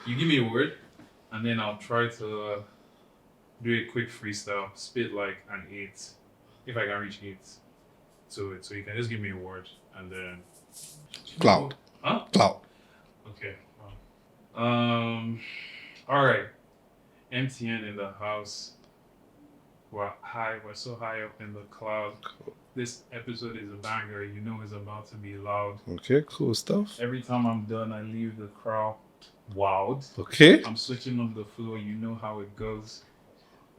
You give me a word, and then I'll try to do a quick freestyle, spit like an 8, if I can reach 8 to it. So you can just give me a word, and then Cloud. Huh? Cloud. Okay. All right. MTN in the house. We're so high up in the cloud. This episode is a banger. You know it's about to be loud. Okay, cool stuff. Every time I'm done, I leave the crowd wowed. Okay. I'm switching up the flow. You know how it goes.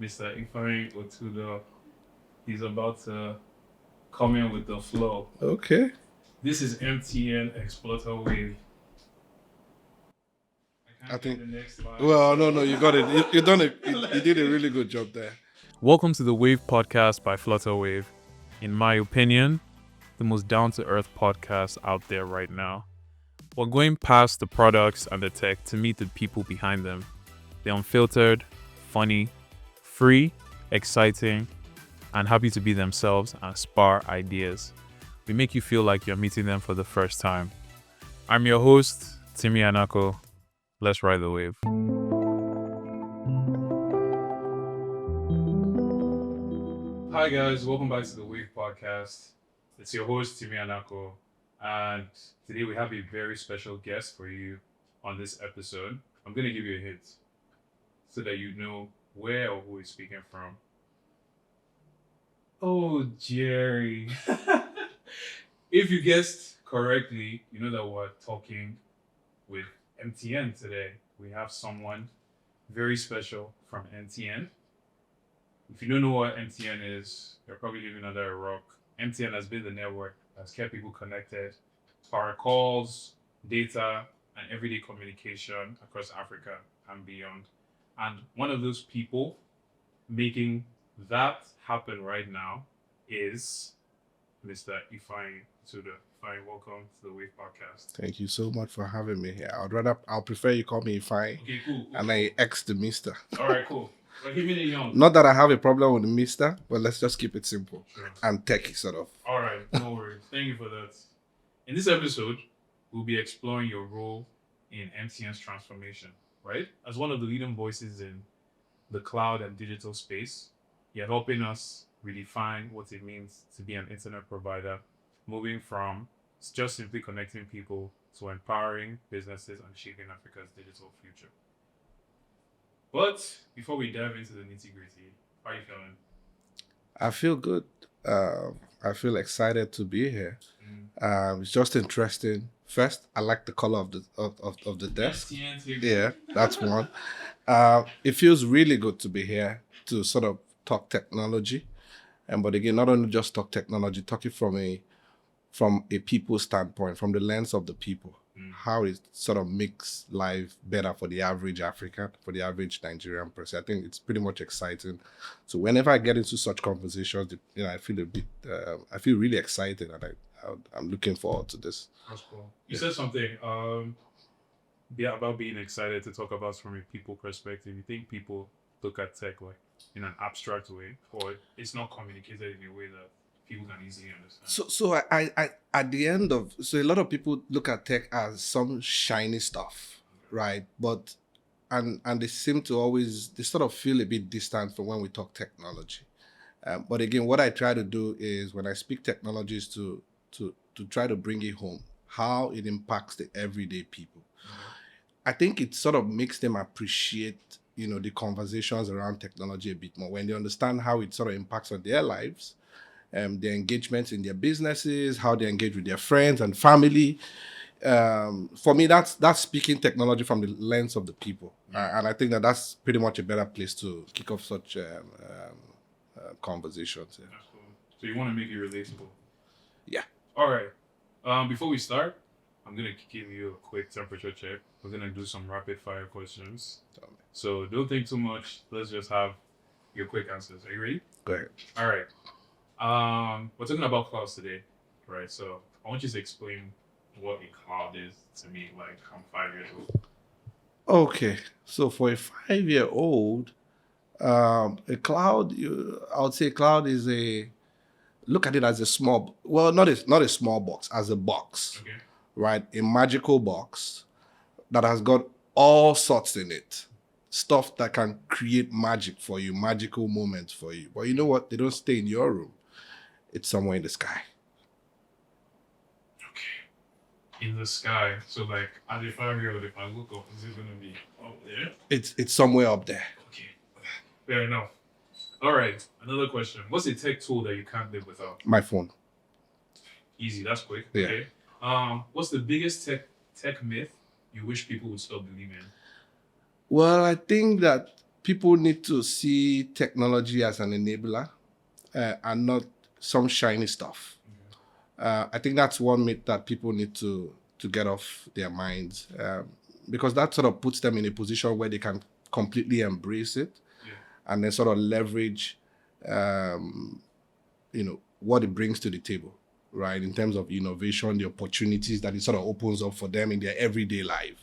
Mr. Ifeanyi Otudoh, he's about to come in with the flow. Okay. This is MTN Exploiter Wave. I think. The next line. Well, no, you got it. You done it. You did a really good job there. Welcome to the Wave Podcast by Flutterwave. In my opinion, the most down-to-earth podcast out there right now. We're going past the products and the tech to meet the people behind them. They're unfiltered, funny, free, exciting, and happy to be themselves and spar ideas. We make you feel like you're meeting them for the first time. I'm your host, Timi Anako. Let's ride the wave. Hi guys, welcome back to the Wave Podcast. It's your host, Timi Anako, and today we have a very special guest for you on this episode. I'm going to give you a hint so that you know where or who is speaking from. Oh, Jerry. If you guessed correctly, you know that we're talking with MTN today. We have someone very special from MTN. If you don't know what MTN is, you're probably living under a rock. MTN has been the network that's kept people connected, power calls, data, and everyday communication across Africa and beyond. And one of those people making that happen right now is Mr. Ifeanyi Otudoh. Ifeanyi, welcome to the Wave Podcast. Thank you so much for having me here. I'll prefer you call me Ifeanyi. Okay, cool. And I X the Mister. All right, cool. We're keeping it young. Not that I have a problem with the Mister, but let's just keep it simple. Sure. And techy sort of. All right, no worries. Thank you for that. In this episode, we'll be exploring your role in MTN's transformation, right? As one of the leading voices in the cloud and digital space, you're helping us redefine what it means to be an internet provider, moving from just simply connecting people to empowering businesses and shaping Africa's digital future. But before we dive into the nitty-gritty, how are you feeling? I feel good. I feel excited to be here. It's just interesting. First, I like the color of the desk. Yeah, that's one. It feels really good to be here to sort of talk technology, but again, not only just talk technology, talk it from a people standpoint, from the lens of the people, how it sort of makes life better for the average African, for the average Nigerian person. I think it's pretty much exciting. So whenever I get into such conversations, I feel really excited, and I'm looking forward to this. That's cool. You said something about being excited to talk about from a people perspective. You think people look at tech like in an abstract way, or it's not communicated in a way that people can easily understand? So I at the end of, so a lot of people look at tech as some shiny stuff, right? But and they seem to always, they sort of feel a bit distant from when we talk technology. But again, what I try to do is when I speak technologies to try to bring it home, how it impacts the everyday people. I think it sort of makes them appreciate, the conversations around technology a bit more when they understand how it sort of impacts on their lives, their engagement in their businesses, how they engage with their friends and family. For me, that's speaking technology from the lens of the people. And I think that's pretty much a better place to kick off such conversations. Yeah. That's cool. So you want to make it relatable? Yeah. All right. Before we start, I'm going to give you a quick temperature check. We're going to do some rapid fire questions. So don't think too much. Let's just have your quick answers. Are you ready? Go ahead. All right. We're talking about clouds today, right? So I want you to explain what a cloud is to me. Like, I'm 5 years old. Okay. So for a 5-year-old, a cloud, I would say a cloud is look at it as a small, well, not a small box, as a box, Okay. right? A magical box that has got all sorts in it. Stuff that can create magic for you, magical moments for you. But you know what? They don't stay in your room. It's somewhere in the sky. Okay. In the sky. So like at the 5-year-old, if I look up, is it gonna be up there? It's somewhere up there. Okay. Fair enough. All right. Another question. What's a tech tool that you can't live without? My phone. Easy. That's quick. Yeah. Okay. What's the biggest tech myth you wish people would stop believing? Well, I think that people need to see technology as an enabler and not some shiny stuff. I think that's one myth that people need to get off their minds because that sort of puts them in a position where they can completely embrace it and then sort of leverage, what it brings to the table, right? In terms of innovation, the opportunities that it sort of opens up for them in their everyday life.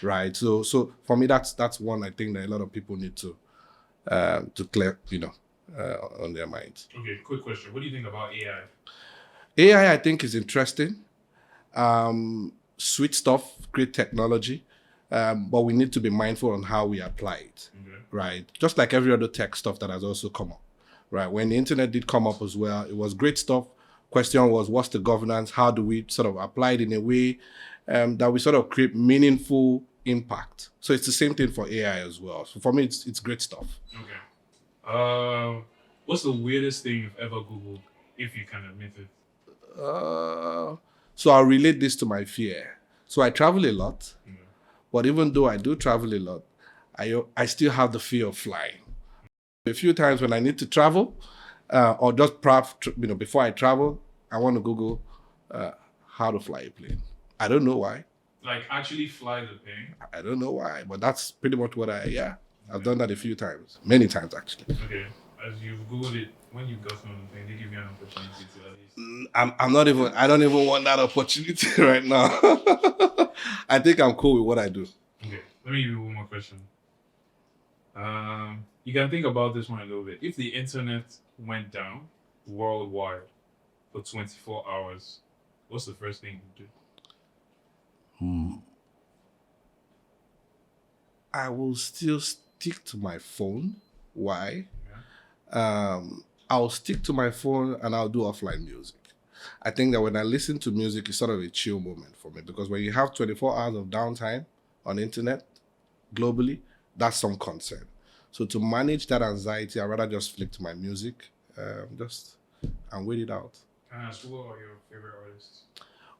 Right. So for me, that's one I think that a lot of people need to clear, on their minds. Okay, quick question. What do you think about AI? AI, I think, is interesting. Sweet stuff, great technology. But we need to be mindful on how we apply it. Okay. Right. Just like every other tech stuff that has also come up. Right. When the internet did come up as well, it was great stuff. Question was, what's the governance? How do we sort of apply it in a way that we sort of create meaningful impact? So it's the same thing for AI as well. So for me, it's great stuff. Okay. What's the weirdest thing you've ever Googled, if you can admit it? So I'll relate this to my fear. So I travel a lot, but even though I do travel a lot, I still have the fear of flying. A few times when I need to travel, or just before I travel, I want to Google how to fly a plane. I don't know why. Like actually fly the plane? I don't know why, but that's pretty much what I've done that a few times. Many times, actually. Okay. As you've Googled it, when you got on the plane, they give you an opportunity to at least... I don't even want that opportunity right now. I think I'm cool with what I do. Okay. Let me give you one more question. You can think about this one a little bit. If the internet went down worldwide for 24 hours, what's the first thing you do? I will still stick to my phone. Why? I'll stick to my phone and I'll do offline music. I think that when I listen to music, it's sort of a chill moment for me because when you have 24 hours of downtime on the internet globally, that's some concern. So to manage that anxiety, I'd rather just flick to my music, and wait it out. Can I ask, who are your favorite artists?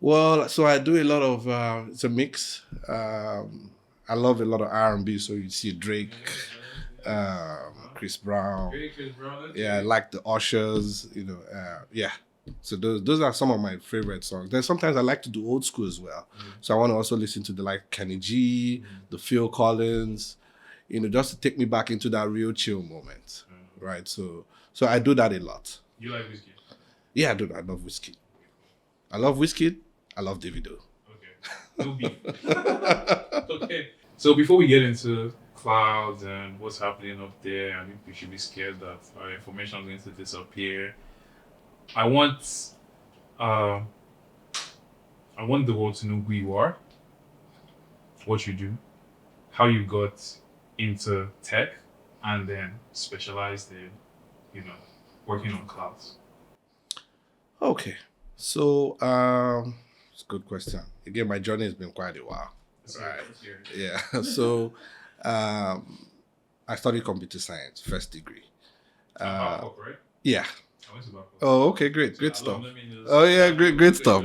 Well, so I do a lot of, it's a mix. I love a lot of R&B, so you see Drake, Chris Brown. Yeah, I like the Ushers, So those are some of my favorite songs. Then sometimes I like to do old school as well. So I want to also listen to the Kenny G, the Phil Collins, just to take me back into that real chill moment, right? So I do that a lot. You like whiskey? Yeah, I do. I love whiskey. I love whiskey. I love Davido. Okay. No beef. Okay. So before we get into clouds and what's happening up there, I think we should be scared that our information is going to disappear. I want the world to know who you are, what you do, how you got into tech, and then specialized in, working on clouds. Okay. So it's a good question. Again, my journey has been quite a while. Right. Yeah. So I studied computer science, first degree. Right? Yeah. I went to Babcock. Oh, okay, great stuff. Just... Oh yeah, great stuff.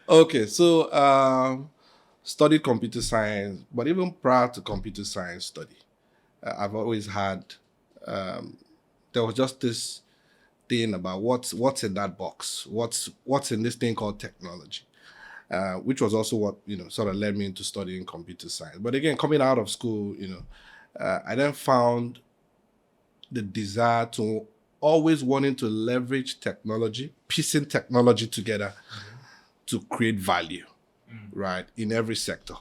Okay, so studied computer science, but even prior to computer science study, I've always had there was just this thing about what's in that box, what's in this thing called technology, which was also what sort of led me into studying computer science. But again, coming out of school, I then found the desire to always wanting to leverage technology, piecing technology together to create value, right, in every sector.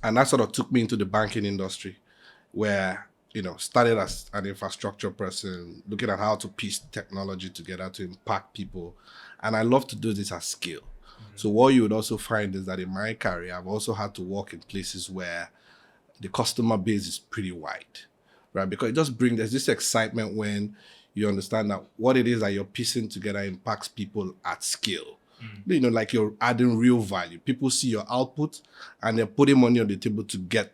And that sort of took me into the banking industry where, started as an infrastructure person, looking at how to piece technology together to impact people. And I love to do this at scale. So what you would also find is that in my career, I've also had to work in places where the customer base is pretty wide, right? Because it just brings, there's this excitement when you understand that what it is that you're piecing together impacts people at scale. You know, like you're adding real value. People see your output and they're putting money on the table to get,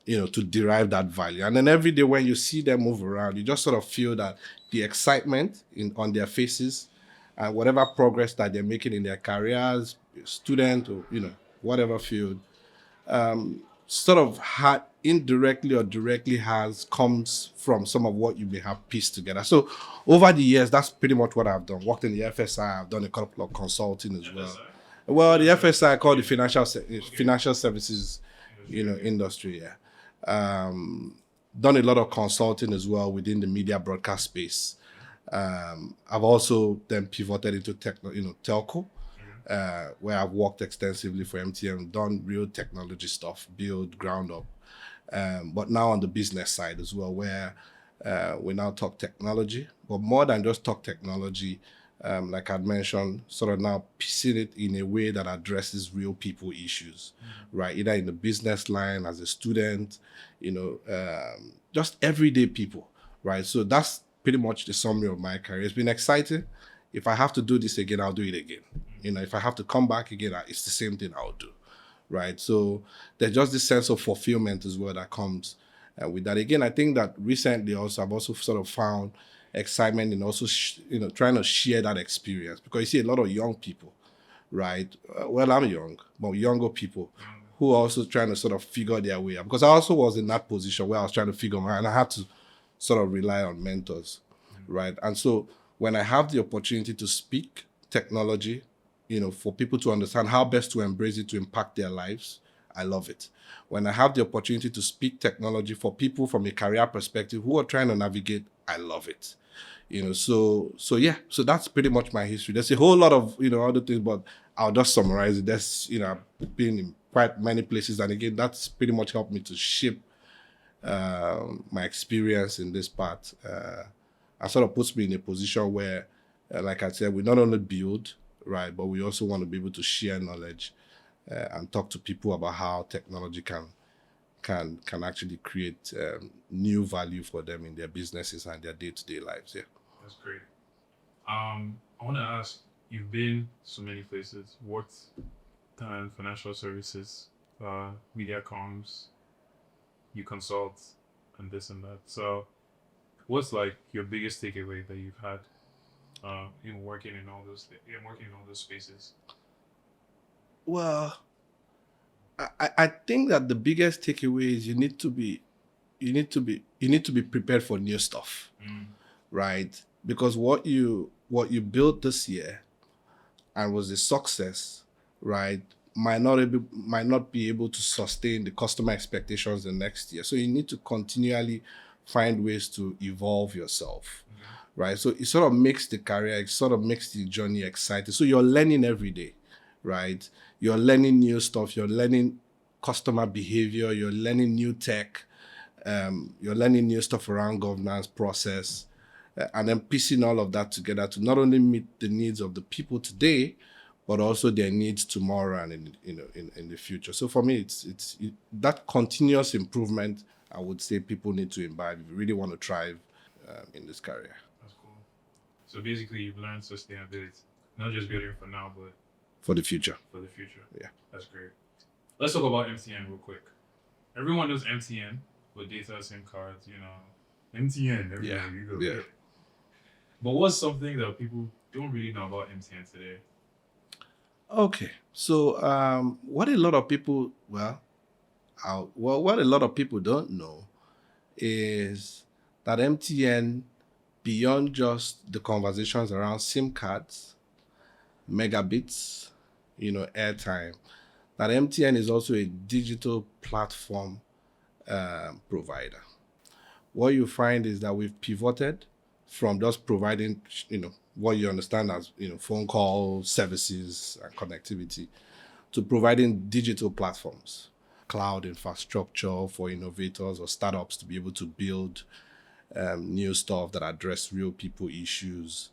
you know, to derive that value. And then every day when you see them move around, you just sort of feel that the excitement on their faces and whatever progress that they're making in their careers, student or, you know, whatever field, sort of had indirectly or directly has comes from some of what you may have pieced together. So over the years, that's pretty much what I've done. Worked in the FSI, I've done a couple of consulting as well. Well, the FSI called the financial services, you know, industry. Yeah, done a lot of consulting as well within the media broadcast space. I've also then pivoted into telco, where I've worked extensively for MTN, done real technology stuff, build ground up. But now on the business side as well, where we now talk technology, but more than just talk technology, like I'd mentioned, sort of now piecing it in a way that addresses real people issues, right? Either in the business line, as a student, you know, just everyday people, right? So that's pretty much the summary of my career. It's been exciting. If I have to do this again, I'll do it again. You know, if I have to come back again, it's the same thing I'll do, right? So there's just this sense of fulfillment as well that comes with that. Again, I think that recently also I've also sort of found excitement in also trying to share that experience, because you see a lot of young people, right? Well, I'm young, but younger people who are also trying to sort of figure their way out. Because I also was in that position where I was trying to figure my, and I had to sort of rely on mentors, right? And so when I have the opportunity to speak technology, you know, for people to understand how best to embrace it to impact their lives, I love it. When I have the opportunity to speak technology for people from a career perspective who are trying to navigate, I love it. You know, so yeah, so that's pretty much my history. There's a whole lot of, you know, other things, but I'll just summarize it. There's, you know, I've been in quite many places, and again, that's pretty much helped me to shape my experience in this part. And sort of puts me in a position where, like I said, we not only build, right, but we also want to be able to share knowledge and talk to people about how technology can actually create new value for them in their businesses and their day-to-day lives. Yeah, that's great. I want to ask, you've been so many places, worked in financial services, media comms, you consult, and this and that. So what's like your biggest takeaway that you've had in working in all those spaces? Well, I think that the biggest takeaway is you need to be prepared for new stuff, right? Because what you built this year and was a success, right, might not be able to sustain the customer expectations the next year. So you need to continually find ways to evolve yourself, right? So it sort of makes the career, it sort of makes the journey exciting. So you're learning every day, right? You're learning new stuff. You're learning customer behavior. You're learning new tech. You're learning new stuff around governance process, and then piecing all of that together to not only meet the needs of the people today, but also their needs tomorrow and in the future. So for me, it's that continuous improvement. I would say people need to imbibe if you really want to thrive in this career. That's cool. So basically, you've learned sustainability, not just building for now, but for the future. For the future. Yeah. That's great. Let's talk about MTN real quick. Everyone knows MTN with data, SIM cards, you know. MTN, everywhere you go. Yeah. But what's something that people don't really know about MTN today? Okay. So what a lot of people what a lot of people don't know is that MTN, beyond just the conversations around SIM cards, megabits, you know, airtime, that MTN is also a digital platform provider. What you find is that we've pivoted from just providing, you know, what you understand as, you know, phone call services and connectivity, to providing digital platforms, cloud infrastructure for innovators or startups to be able to build new stuff that address real people issues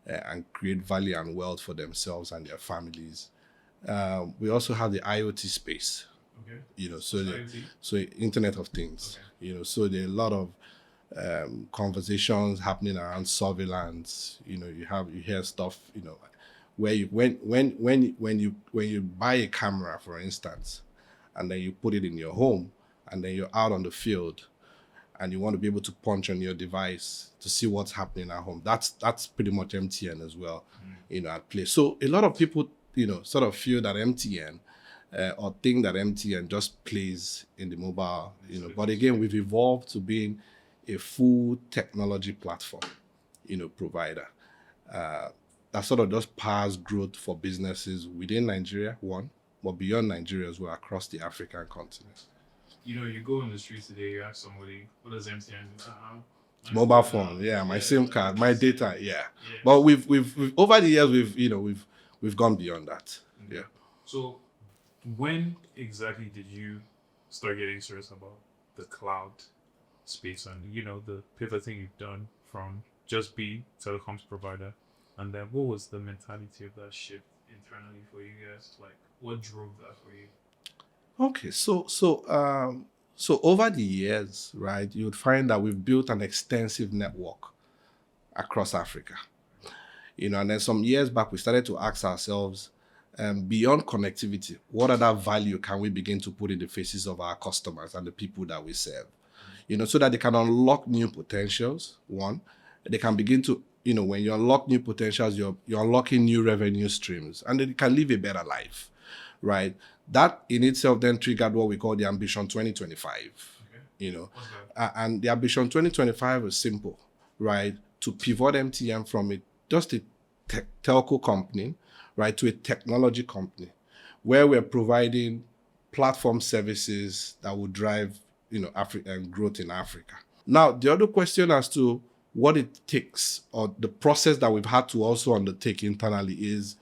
and create value and wealth for themselves and their families We also have the IoT space. Okay. So IoT. Internet of Things. Okay. So there are a lot of conversations happening around surveillance. You hear stuff. Where you when you buy a camera, for instance, and then you put it in your home, and then you're out on the field, and you want to be able to punch on your device to see what's happening at home. That's pretty much MTN as well, at play. So a lot of people, sort of feel that MTN or think that MTN just plays in the mobile, But again, we've evolved to being a full technology platform, provider. That sort of just powers growth for businesses within Nigeria, one, but beyond Nigeria as well, across the African continent. You go on the streets today, you ask somebody, what does MTN do? Mobile phone, my SIM card, my data, But we've over the years we've gone beyond that. Okay. Yeah. So when exactly did you start getting serious about the cloud space and the pivoting you've done from just be telecoms provider, and then what was the mentality of that shift internally for you guys? Like, what drove that for you? Okay, so over the years, right, you would find that we've built an extensive network across Africa. And then some years back, we started to ask ourselves, beyond connectivity, what other value can we begin to put in the faces of our customers and the people that we serve? So that they can unlock new potentials. One, they can begin to, when you unlock new potentials, you're unlocking new revenue streams, and they can live a better life, right? That in itself then triggered what we call the Ambition 2025. Okay. And the Ambition 2025 is simple, right? To pivot MTN from just a telco company, right, to a technology company, where we're providing platform services that will drive, African growth in Africa. Now, the other question as to what it takes, or the process that we've had to also undertake internally, is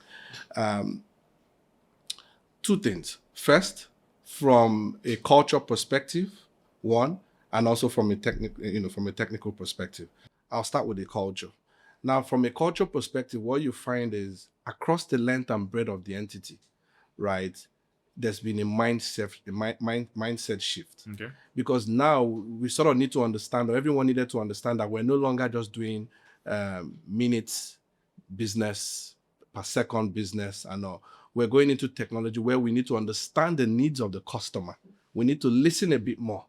two things. First, from a culture perspective, one, and also from a technical perspective. I'll start with the culture. Now, from a culture perspective, what you find is across the length and breadth of the entity, right, there's been a mindset shift. Okay. Because now we sort of need to understand, or everyone needed to understand, that we're no longer just doing minutes business, per second business, and all. We're going into technology where we need to understand the needs of the customer. We need to listen a bit more,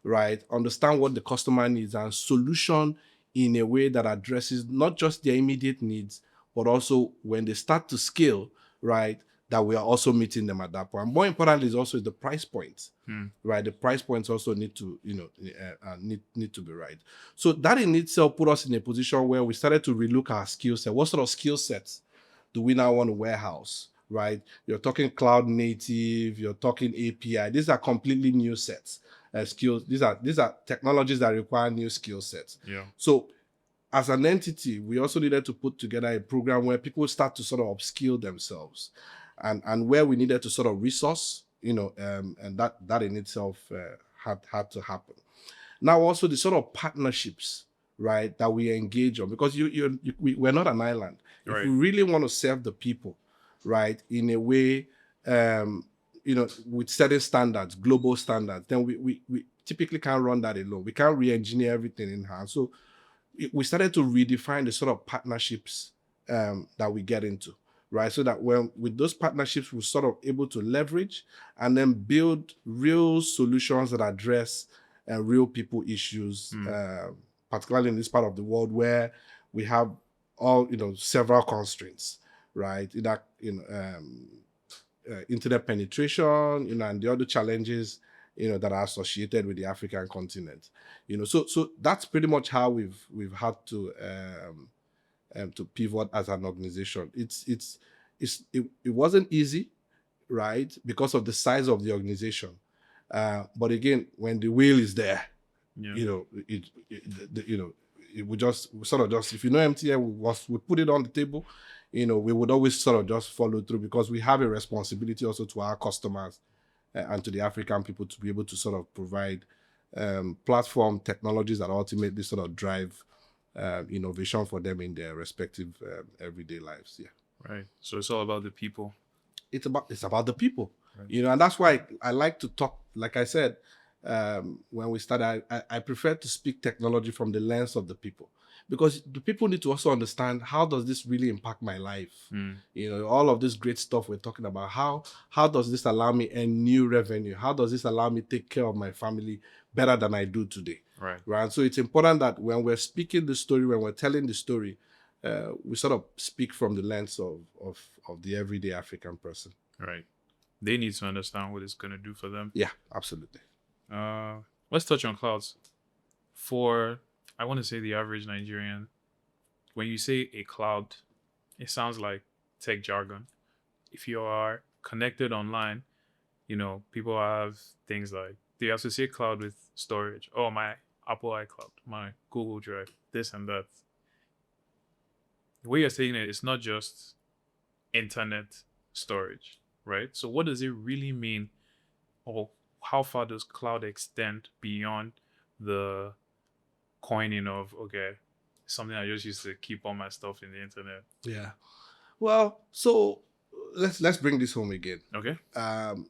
right? Understand what the customer needs and solution in a way that addresses not just their immediate needs, but also when they start to scale, right, that we are also meeting them at that point. More importantly is also the price points, right? The price points also need to, need to be right. So that in itself put us in a position where we started to relook our skill set. What sort of skill sets do we now want to warehouse, right? You're talking cloud native, you're talking API. These are completely new sets, skills. These are technologies that require new skill sets. Yeah. So as an entity, we also needed to put together a program where people start to sort of upskill themselves, and where we needed to sort of resource, and that in itself had to happen. Now also the sort of partnerships, right, that we engage on, because we're not an island. Right. If we really want to serve the people, right, in a way, with certain standards, global standards, then we typically can't run that alone. We can't re-engineer everything in-house. So we started to redefine the sort of partnerships that we get into, right? So that with those partnerships, we're sort of able to leverage and then build real solutions that address real people issues, particularly in this part of the world where we have several constraints, right? Internet penetration, and the other challenges, that are associated with the African continent. So that's pretty much how we've had to pivot as an organization. It wasn't easy, right, because of the size of the organization. But again, when the will is there, it would just sort of just, if MTN, we put it on the table, we would always sort of just follow through, because we have a responsibility also to our customers and to the African people to be able to sort of provide platform technologies that ultimately sort of drive innovation for them in their respective everyday lives. Yeah. Right. So it's all about the people. It's about the people, Right. you know, and that's why I like to talk. Like I said, when we started, I prefer to speak technology from the lens of the people, because the people need to also understand, how does this really impact my life? You know, all of this great stuff we're talking about. How does this allow me a new revenue? How does this allow me take care of my family better than I do today? Right. Right. So it's important that when we're speaking the story, when we're telling the story, we sort of speak from the lens of the everyday African person. Right. They need to understand what it's going to do for them. Yeah, absolutely. Let's touch on clouds. For, I want to say, the average Nigerian, when you say a cloud, it sounds like tech jargon. If you are connected online, you know, people have things like, they associate cloud with storage. Oh, my Apple iCloud, my Google Drive, this and that. The way you're saying it, it's not just internet storage, right? So what does it really mean, or how far does cloud extend beyond the coining of, okay, something I just used to keep all my stuff in the internet? Yeah. Well, so let's bring this home again. Okay.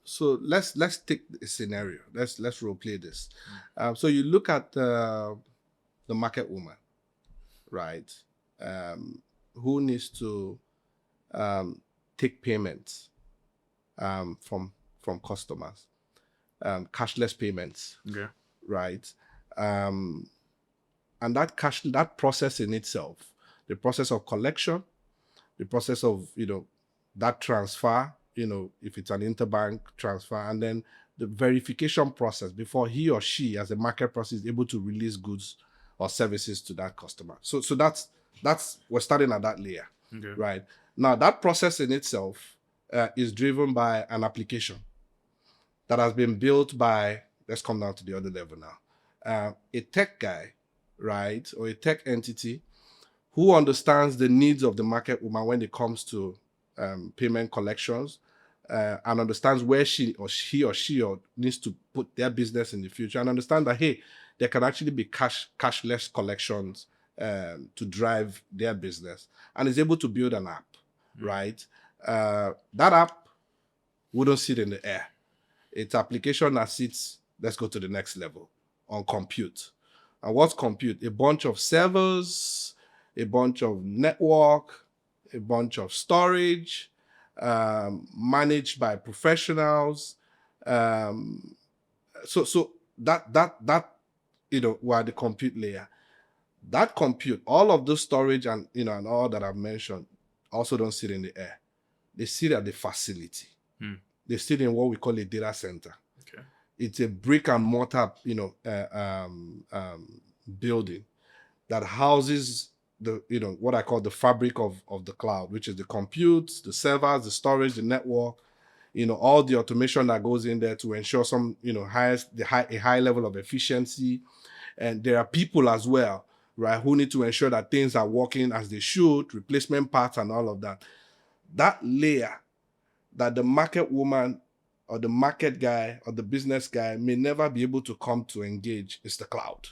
So let's take a scenario. Let's role play this. So you look at the market woman, right? Who needs to take payments from customers, cashless payments, Okay. right? And that process in itself, the process of collection, the process of, you know, that transfer, you know, if it's an interbank transfer, and then the verification process before he or she, as a market process, is able to release goods or services to that customer. So that's we're starting at that layer, Okay. right? Now that process in itself is driven by an application that has been built by, let's come down to the other level now, a tech guy, right, or a tech entity who understands the needs of the market woman when it comes to payment collections, and understands where he or she needs to put their business in the future, and understand that, hey, there can actually be cashless collections to drive their business, and is able to build an app, right? That app wouldn't sit in the air. It's application that sits, let's go to the next level, on compute. And what's compute? A bunch of servers, a bunch of network, a bunch of storage, managed by professionals. So that you know, we're the compute layer. That compute, all of those storage and, you know, and all that I've mentioned, also don't sit in the air. They sit at the facility. They sit in what we call a data center. Okay. It's a brick and mortar, you know, building that houses the, you know, what I call the fabric of the cloud, which is the compute, the servers, the storage, the network, you know, all the automation that goes in there to ensure some, you know, a high level of efficiency. And there are people as well, right, who need to ensure that things are working as they should, replacement parts and all of that. That layer that the market woman or the market guy or the business guy may never be able to come to engage is the cloud.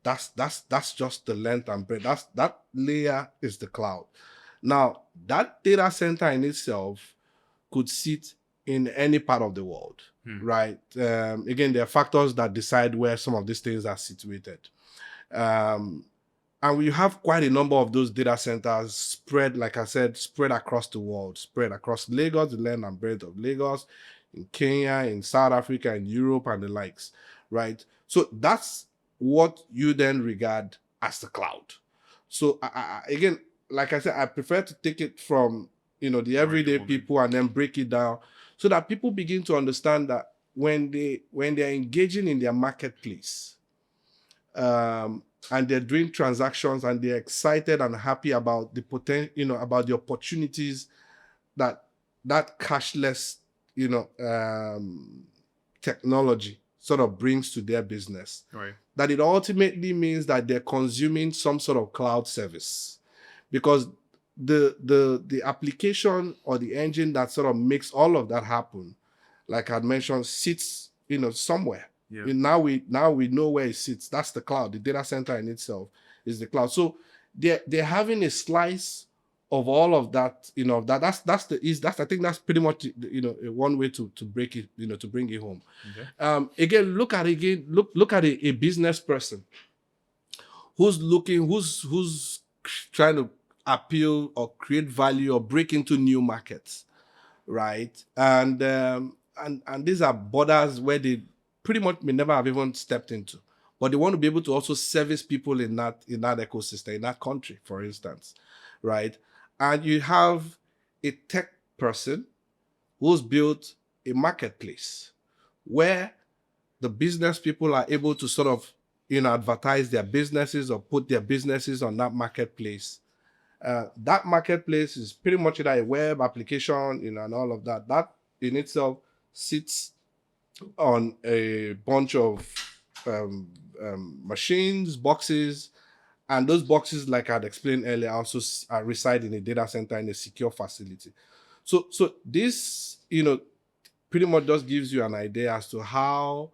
That's just the length and breadth. That layer is the cloud. Now, that data center in itself could sit in any part of the world, right? Again, there are factors that decide where some of these things are situated. And we have quite a number of those data centers spread, like I said, spread across the world, spread across Lagos, the length and breadth of Lagos, in Kenya, in South Africa, in Europe, and the likes, right? So that's what you then regard as the cloud. So again, like I said, I prefer to take it from, you know, the everyday people and then break it down so that people begin to understand that when they're engaging in their marketplace, and they're doing transactions and they're excited and happy about the potential, you know, about the opportunities that cashless, you know, technology sort of brings to their business. Right. That it ultimately means that they're consuming some sort of cloud service, because the application or the engine that sort of makes all of that happen, like I mentioned, sits, you know, somewhere. Yeah. And now we know where it sits. That's the cloud. The data center in itself is the cloud. So they're having a slice of all of that, that's I think that's pretty much one way to break it, to bring it home. Again, look at a business person who's trying to appeal or create value or break into new markets, right? And these are borders where they pretty much may never have even stepped into, but they want to be able to also service people in that ecosystem, in that country, for instance, right? And you have a tech person who's built a marketplace where the business people are able to sort of advertise their businesses or put their businesses on that marketplace. That marketplace is pretty much either a web application, and all of that. That in itself sits on a bunch of machines, boxes, and those boxes, like I'd explained earlier, also reside in a data center in a secure facility. So this, pretty much just gives you an idea as to how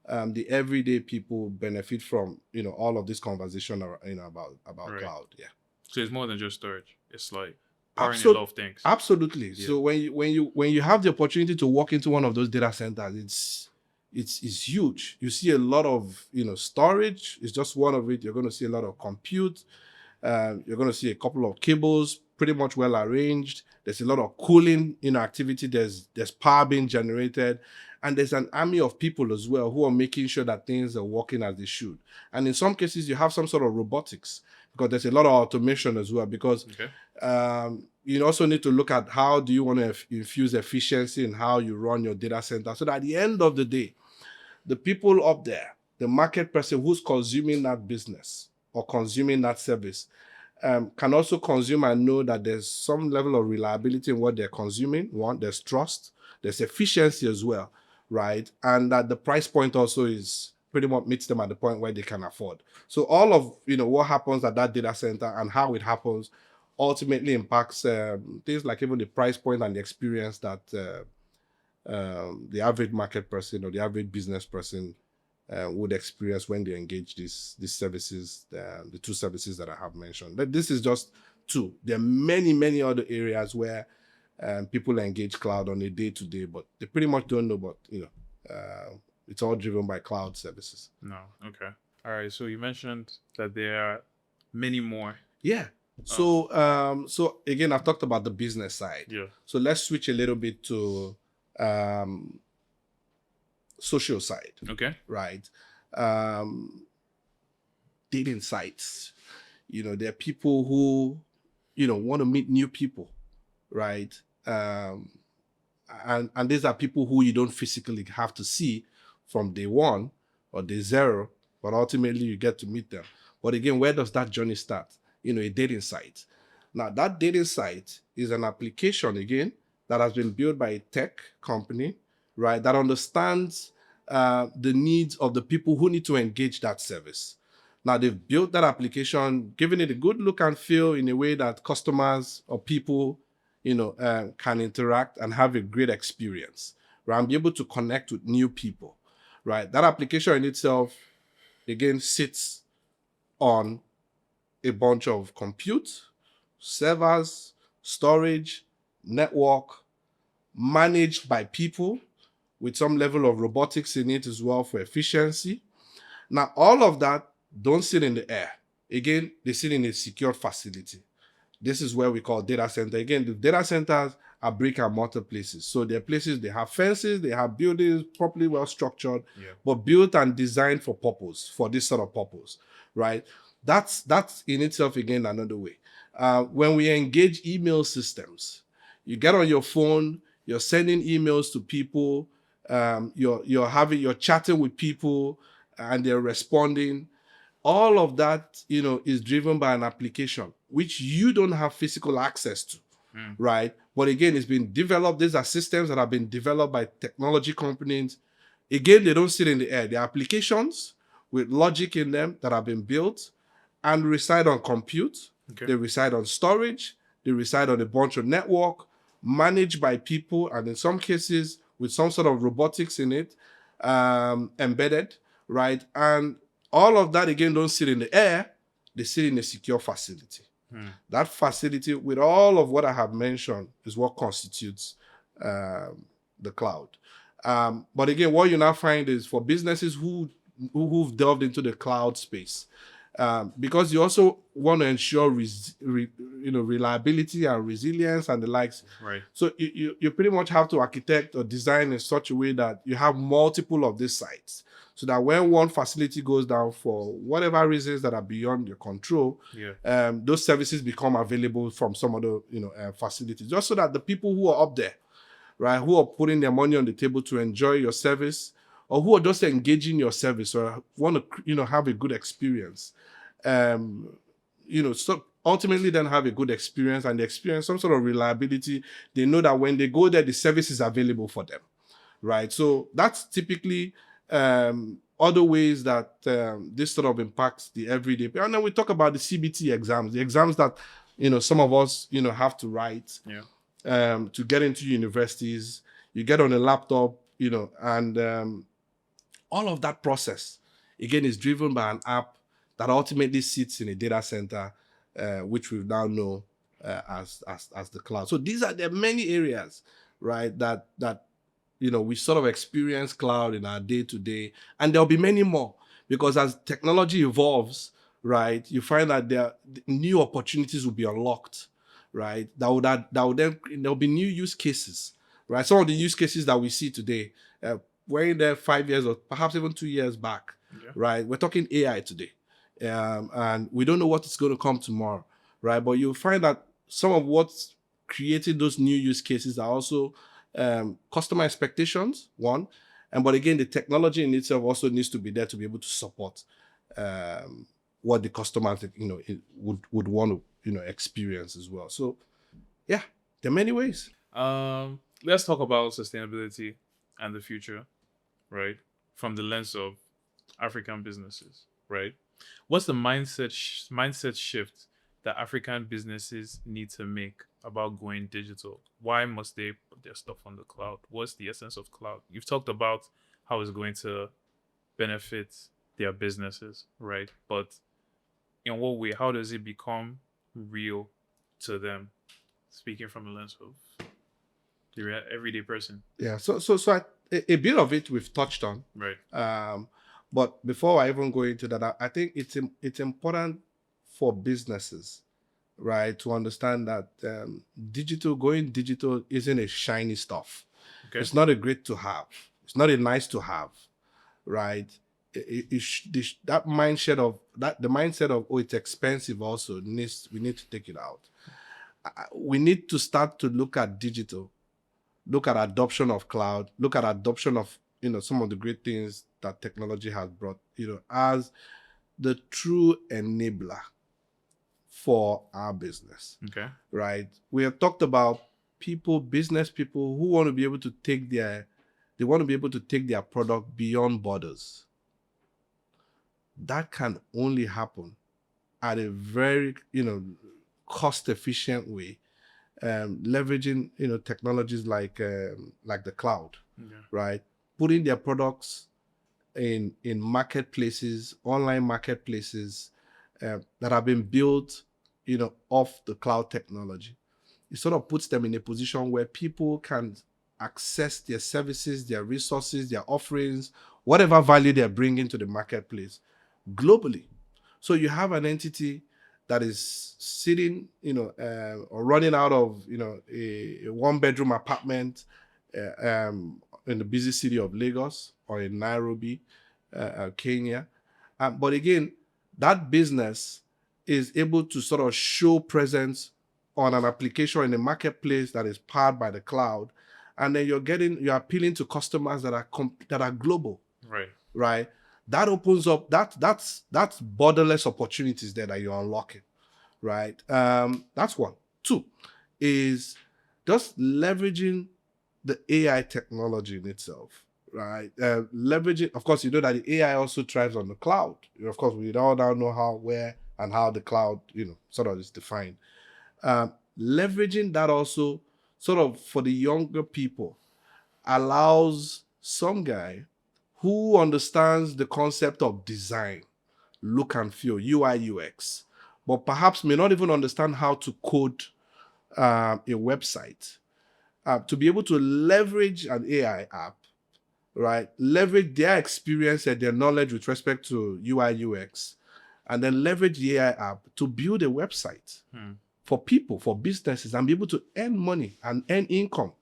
the everyday people benefit from, all of this conversation, about Right. cloud. Yeah. So it's more than just storage. It's like powering a lot of things. Absolutely. Yeah. So when you have the opportunity to walk into one of those data centers, it's huge. You see a lot of storage. It's just one of it. You're going to see a lot of compute. You're going to see a couple of cables, pretty much well arranged. There's a lot of cooling activity. There's power being generated, and there's an army of people as well who are making sure that things are working as they should. And in some cases, you have some sort of robotics, because there's a lot of automation as well. Because you also need to look at how do you want to infuse efficiency in how you run your data center, so that at the end of the day, the people up there, the market person who's consuming that business or consuming that service, can also consume and know that there's some level of reliability in what they're consuming. One, there's trust, there's efficiency as well, right? And that the price point also is pretty much meets them at the point where they can afford. So all of what happens at that data center and how it happens ultimately impacts things like even the price point and the experience that the average market person or the average business person would experience when they engage these services, the two services that I have mentioned. But this is just two. There are many other areas where people engage cloud on a day-to-day, but they pretty much don't know. But it's all driven by cloud services. No, okay, all right. So you mentioned that there are many more. Yeah. So again, I've talked about the business side. Yeah. So let's switch a little bit to social side. Okay. Right. Dating sites. There are people who, want to meet new people, right? And these are people who you don't physically have to see from day one or day zero, but ultimately you get to meet them. But again, where does that journey start? A dating site. Now, that dating site is an application, again, that has been built by a tech company, right, that understands the needs of the people who need to engage that service. Now, they've built that application, giving it a good look and feel in a way that customers or people, can interact and have a great experience, right, and be able to connect with new people, right? That application in itself, again, sits on a bunch of compute, servers, storage, network, managed by people with some level of robotics in it as well for efficiency. Now, all of that don't sit in the air. Again, they sit in a secure facility. This is where we call data center. Again, the data centers are brick and mortar places. So they're places, they have fences, they have buildings properly well structured, but built and designed for purpose, for this sort of purpose, right? That's in itself, again, another way. When we engage email systems, you get on your phone, you're sending emails to people, you're chatting with people, and they're responding. All of that, is driven by an application which you don't have physical access to, right? But again, it's been developed. These are systems that have been developed by technology companies. Again, they don't sit in the air. They're applications with logic in them that have been built and reside on compute. Okay. They reside on storage. They reside on a bunch of network managed by people, and in some cases with some sort of robotics in it, embedded, right? And all of that, again, don't sit in the air. They sit in a secure facility. That facility, with all of what I have mentioned, is what constitutes the cloud. But again, what you now find is for businesses who've delved into the cloud space, because you also want to ensure reliability and resilience and the likes. Right. So you pretty much have to architect or design in such a way that you have multiple of these sites, so that when one facility goes down for whatever reasons that are beyond your control, those services become available from some other facilities, just so that the people who are up there, right, who are putting their money on the table to enjoy your service, or who are just engaging your service or want to have a good experience, so ultimately then have a good experience, and they experience some sort of reliability. They know that when they go there, the service is available for them, right? So that's typically other ways that this sort of impacts the everyday. And then we talk about the CBT exams, the exams that some of us have to write to get into universities. You get on a laptop, and all of that process again is driven by an app that ultimately sits in a data center, which we now know as the cloud. So there are many areas, right, that we sort of experience cloud in our day-to-day, and there'll be many more, because as technology evolves, right, you find that new opportunities will be unlocked, right? There'll be new use cases, right? Some of the use cases that we see today were in there 5 years or perhaps even 2 years back, right? We're talking AI today, and we don't know what is going to come tomorrow, right? But you'll find that some of what's creating those new use cases are also customer expectations, one, but again, the technology in itself also needs to be there to be able to support what the customer would want to experience as well. So yeah, there are many ways. Let's talk about sustainability and the future, right? From the lens of African businesses, right? What's the mindset shift that African businesses need to make about going digital? Why must they put their stuff on the cloud? What's the essence of cloud? You've talked about how it's going to benefit their businesses, right? But in what way? How does it become real to them? Speaking from the lens of the everyday person. Yeah. So a bit of it we've touched on, right? But before I even go into that, I think it's important for businesses, right, to understand that going digital isn't a shiny stuff. Okay. It's not a great to have. It's not a nice to have, right? That mindset of it's expensive also we need to take it out. We need to start to look at digital, look at adoption of cloud, look at adoption of some of the great things that technology has brought, as the true enabler for our business. Okay. Right? We have talked about business people who want to be able to take their product beyond borders. That can only happen at a very, cost efficient way, leveraging, technologies like the cloud, right? Putting their products in marketplaces, online marketplaces that have been built, off the cloud technology. It sort of puts them in a position where people can access their services, their resources, their offerings, whatever value they're bringing to the marketplace globally. So you have an entity that is sitting, or running out of, a one-bedroom apartment in the busy city of Lagos or in Nairobi, Kenya. But again, that business is able to sort of show presence on an application in a marketplace that is powered by the cloud, and then you're appealing to customers that are global. Right. That opens up that's borderless opportunities there that you're unlocking. Right. That's one. Two is just leveraging the AI technology in itself. Right. Leveraging, of course, that the AI also thrives on the cloud. Of course, we all now know where and how the cloud, sort of is defined. Leveraging that also sort of for the younger people allows some guy who understands the concept of design, look and feel, UI, UX, but perhaps may not even understand how to code a website, to be able to leverage an AI app, right? Leverage their experience and their knowledge with respect to UI UX, and then leverage the AI app to build a website for people, for businesses, and be able to earn money and earn income,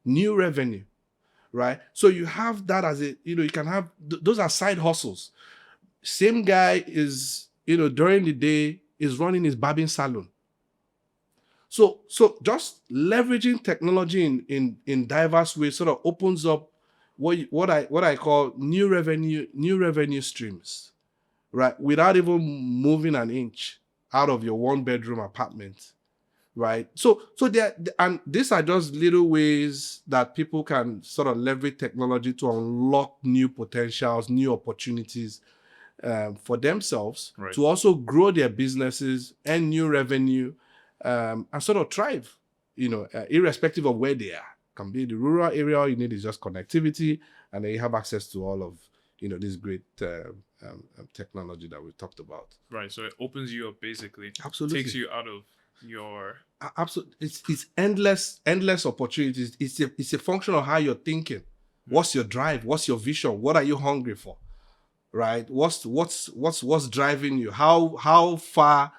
new revenue, right? So you have that as a, you can have, those are side hustles. Same guy is, during the day is running his barbing salon. So just leveraging technology in diverse ways sort of opens up what I call new revenue streams, right? Without even moving an inch out of your 1-bedroom apartment, right? So there, and these are just little ways that people can sort of leverage technology to unlock new potentials, new opportunities for themselves, Right. to also grow their businesses and new revenue, and sort of thrive, irrespective of where they are. Can be the rural area, all you need is just connectivity, and then you have access to all of, this great technology that we talked about. Right. So it opens you up, basically. Absolutely. Takes you out of your... Absolutely. It's endless opportunities. It's a function of how you're thinking. What's your drive? What's your vision? What are you hungry for? Right? What's driving you? How far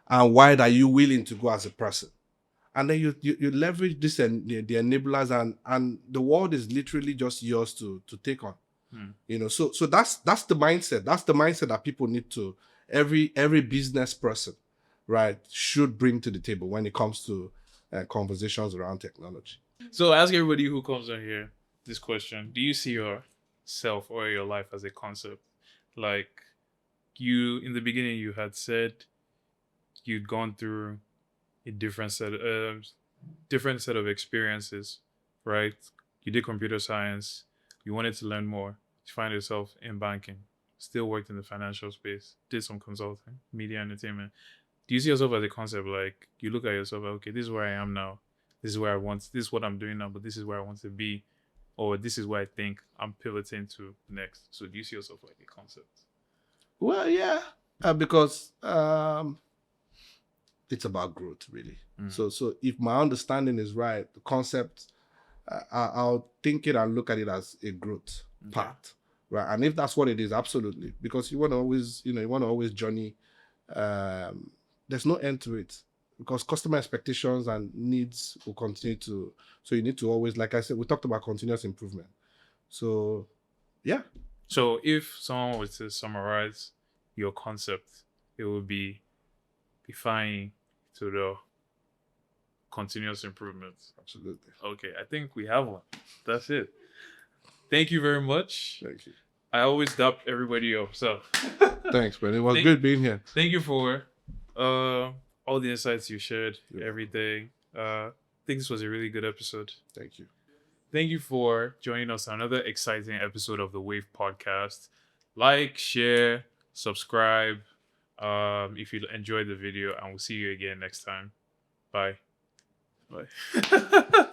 and wide are you willing to go as a person? And then you leverage this and the enablers, and the world is literally just yours to take on. So that's the mindset. That's the mindset that people need to, every business person, right, should bring to the table when it comes to conversations around technology. So ask everybody who comes on here this question: do you see yourself or your life as a concept? Like, you, in the beginning, you had said you'd gone through a different set of experiences, right? You did computer science. You wanted to learn more. You find yourself in banking. Still worked in the financial space. Did some consulting, media, entertainment. Do you see yourself as a concept? Like, you look at yourself, okay, this is where I am now. This is where I want. This is what I'm doing now. But this is where I want to be, or this is where I think I'm pivoting to next. So, do you see yourself like a concept? Well, yeah, because it's about growth, really. So if my understanding is right, the concept, I'll think it and look at it as a growth path, right? And if that's what it is, absolutely, because you want to always journey. There's no end to it, because customer expectations and needs will continue to. So you need to always, like I said, we talked about continuous improvement. So, yeah. So if someone was to summarize your concept, it would be Ifeanyi Otudoh, continuous improvement. Absolutely. Okay, I think we have one. That's it. Thank you very much. Thank you. I always dap everybody up. So thanks, man. It was good being here. Thank you for all the insights you shared, everything. I think this was a really good episode. Thank you. Thank you for joining us on another exciting episode of the Wave Podcast. Like, share, subscribe if you enjoyed the video, and we'll see you again next time. Bye. Bye.